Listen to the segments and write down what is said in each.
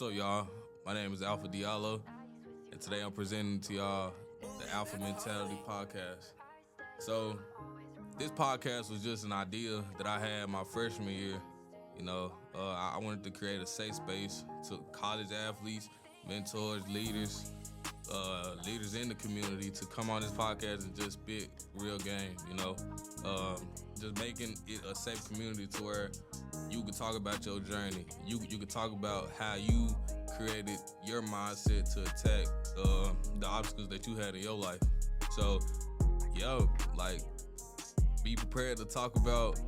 What's up, y'all? My name is Alpha Diallo, and today I'm presenting to y'all the Alpha Mentality Podcast. So, this podcast was just an idea that I had my freshman year. I wanted to create a safe space to college athletes, mentors, leaders in the community to come on this podcast and just spit real game, just making it a safe community to where you can talk about your journey. You can talk about how you created your mindset to attack the obstacles that you had in your life. So, be prepared to talk about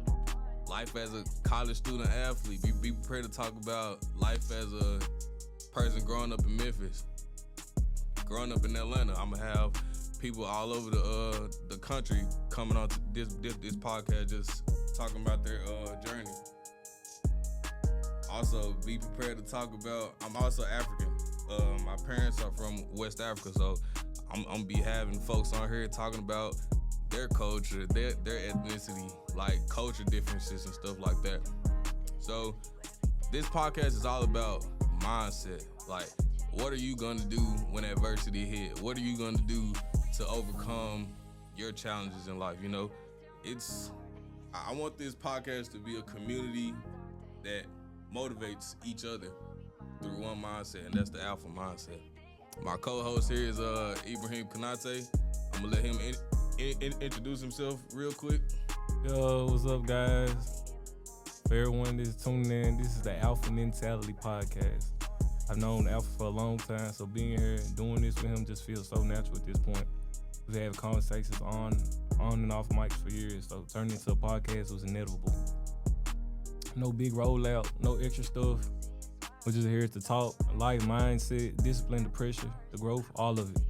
life as a college student athlete. Be prepared to talk about life as a person growing up in Memphis, growing up in Atlanta. I'm gonna have people all over the country coming on to this podcast, just talking about their journey. Also, be prepared to talk about. I'm also African. My parents are from West Africa, so I'm gonna be having folks on here talking about their culture, their ethnicity, like culture differences and stuff like that. So this podcast is all about mindset. Like, what are you gonna do when adversity hit? What are you gonna do to overcome your challenges in life? I want this podcast to be a community that motivates each other through one mindset, and that's the Alpha mindset. My co-host here is Ibrahim Kanate. I'm gonna let him introduce himself real quick. Yo, what's up, guys? For everyone that's tuning in, this is the Alpha Mentality Podcast. I've known Alpha for a long time, so being here and doing this with him just feels so natural at this point. We've had conversations on and off mics for years, so turning into a podcast was inevitable. No big rollout, no extra stuff. We're just here to talk life, mindset, discipline, the pressure, the growth, all of it.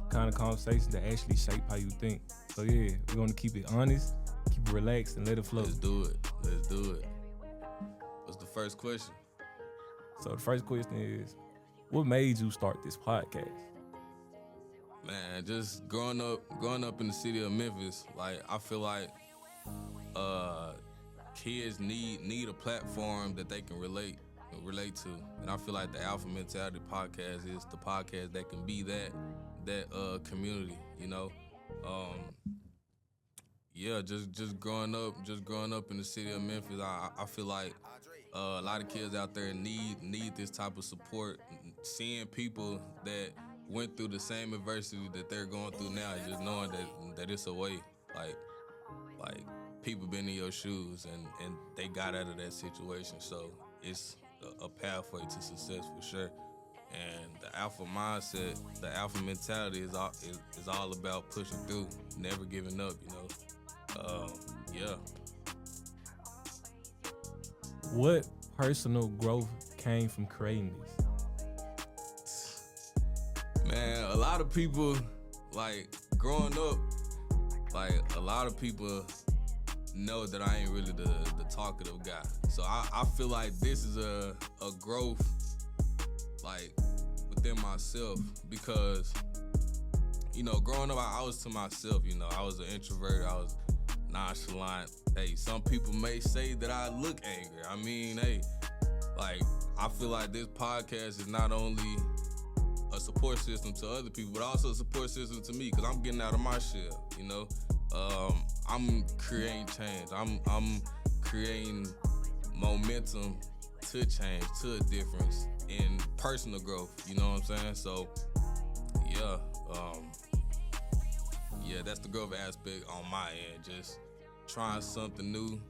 Kind of conversations that actually shape how you think. So yeah, we're gonna keep it honest, keep it relaxed, and let it flow. Let's do it. What's the first question? So the first question is, what made you start this podcast? Man, just growing up in the city of Memphis, like I feel like kids need a platform that they can relate to, and I feel like the Alpha Mentality Podcast is the podcast that can be that community. Just growing up in the city of Memphis, I feel like a lot of kids out there need this type of support. Seeing people that went through the same adversity that they're going through now, just knowing that it's a way, like people been in your shoes and they got out of that situation. So it's a pathway to success for sure. And the Alpha mindset, the Alpha mentality is all about pushing through, never giving up. What personal growth came from creating this? Man, a lot of people, like, growing up, like, a lot of people know that I ain't really the talkative guy. So I feel like this is a growth, like, within myself, because, growing up, I was to myself, I was an introvert, I was nonchalant. Hey, some people may say that I look angry. I mean, hey, like, I feel like this podcast is not only a support system to other people, but also a support system to me, because I'm getting out of my shell, I'm creating change. I'm creating momentum to change, to a difference in personal growth, you know what I'm saying? So, that's the growth aspect on my end, just trying something new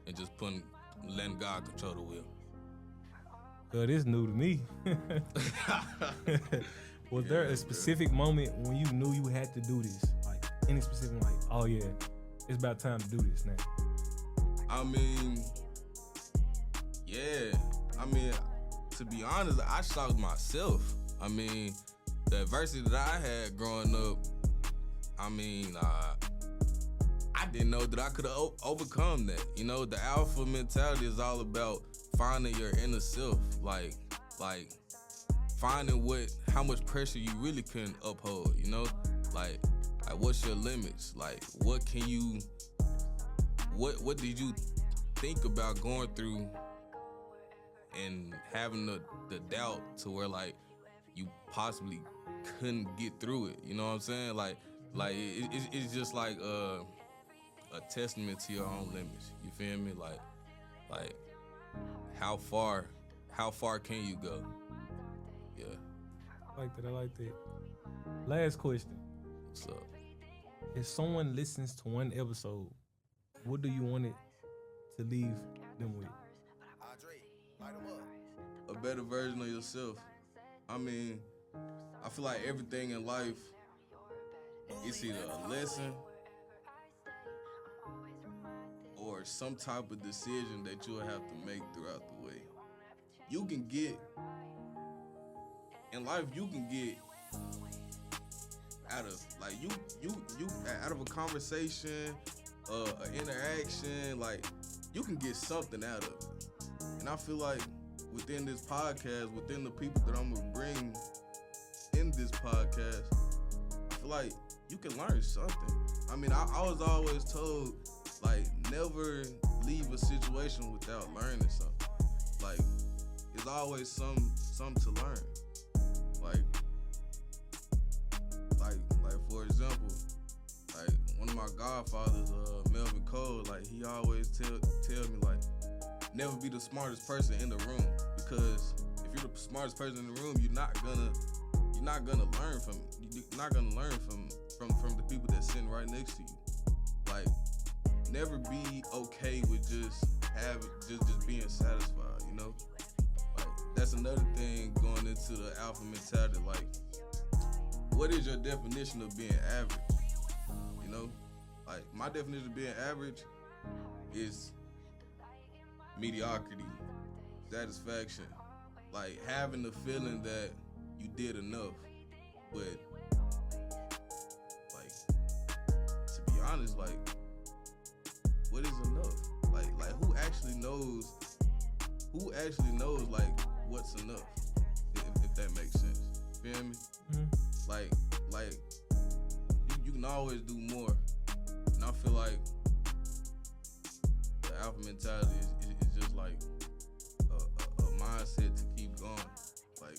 and just letting God control the wheel. Well, this new to me. Was there a specific moment when you knew you had to do this? Like, any specific, like, oh yeah, it's about time to do this now? To be honest, I shocked myself. The adversity that I had growing up, I didn't know that I could overcome that. The Alpha mentality is all about finding your inner self, like finding how much pressure you really can uphold, like what's your limits, like what did you think about going through and having the doubt to where like you possibly couldn't get through it. You know what I'm saying? Like it's just like a testament to your own limits. You feel me? Like how far can you go? Yeah. I like that. Last question. What's up? If someone listens to one episode, what do you want it to leave them with? A better version of yourself. I mean, I feel like everything in life, it's either a lesson or some type of decision that you'll have to make throughout the way. You can get, in life, you can get out of, like, you out of a conversation, an interaction, like, you can get something out of it. And I feel like within this podcast, within the people that I'm gonna bring in this podcast, I feel like you can learn something. I mean, I was always told, like, never leave a situation without learning something. Like, there's always something to learn. Like for example, like one of my godfathers, Melvin Cole, like he always tell me like, never be the smartest person in the room, because if you're the smartest person in the room, you're not gonna learn from the people that's sitting right next to you. Like, never be okay with just being satisfied, you know? Like, that's another thing going into the alpha mentality. Like, what is your definition of being average? You know? Like, my definition of being average is mediocrity, satisfaction, like having the feeling that you did enough. But like, to be honest, like, what is enough? Like who actually knows like what's enough, if that makes sense. Feel me? Mm-hmm. Like you can always do more. And I feel like the alpha mentality is just like a mindset to keep going. Like,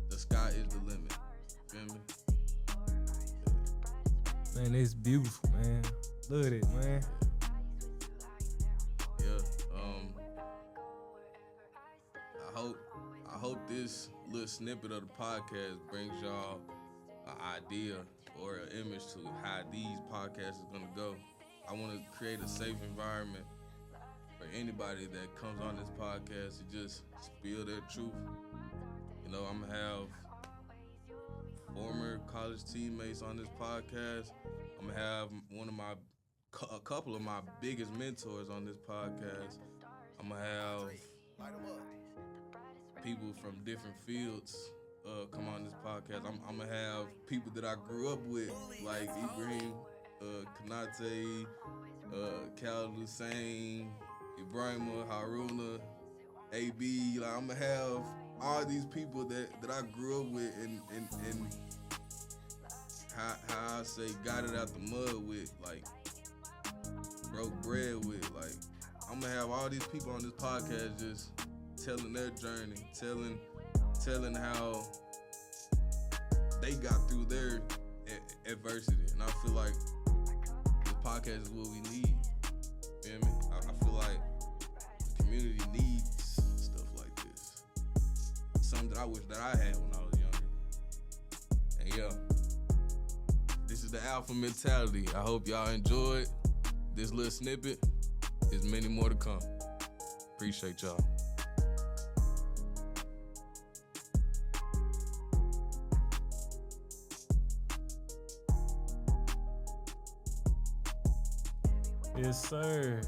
the sky is the limit. Feel me? Yeah. Man, it's beautiful, man. Love it, man. Yeah. I hope this little snippet of the podcast brings y'all an idea or an image to how these podcasts is gonna go. I want to create a safe environment for anybody that comes on this podcast to just spill their truth. You know, I'm gonna have former college teammates on this podcast. I'm gonna have a couple of my biggest mentors on this podcast. I'm gonna have people from different fields come on this podcast. I'm gonna have people that I grew up with, like Ibrahim Kanate, Cal Hussein, Ibrahima, Haruna, AB. Like, I'm gonna have all these people that I grew up with and how I say got it out the mud with, like broke bread with. Like, I'm gonna have all these people on this podcast just telling their journey, telling how they got through their adversity. And I feel like this podcast is what we need. Feel me? I feel like the community needs stuff like this. Something that I wish that I had when I was younger. And yeah, this is the alpha mentality. I hope y'all enjoyed this little snippet. There's many more to come. Appreciate y'all. Yes, sir.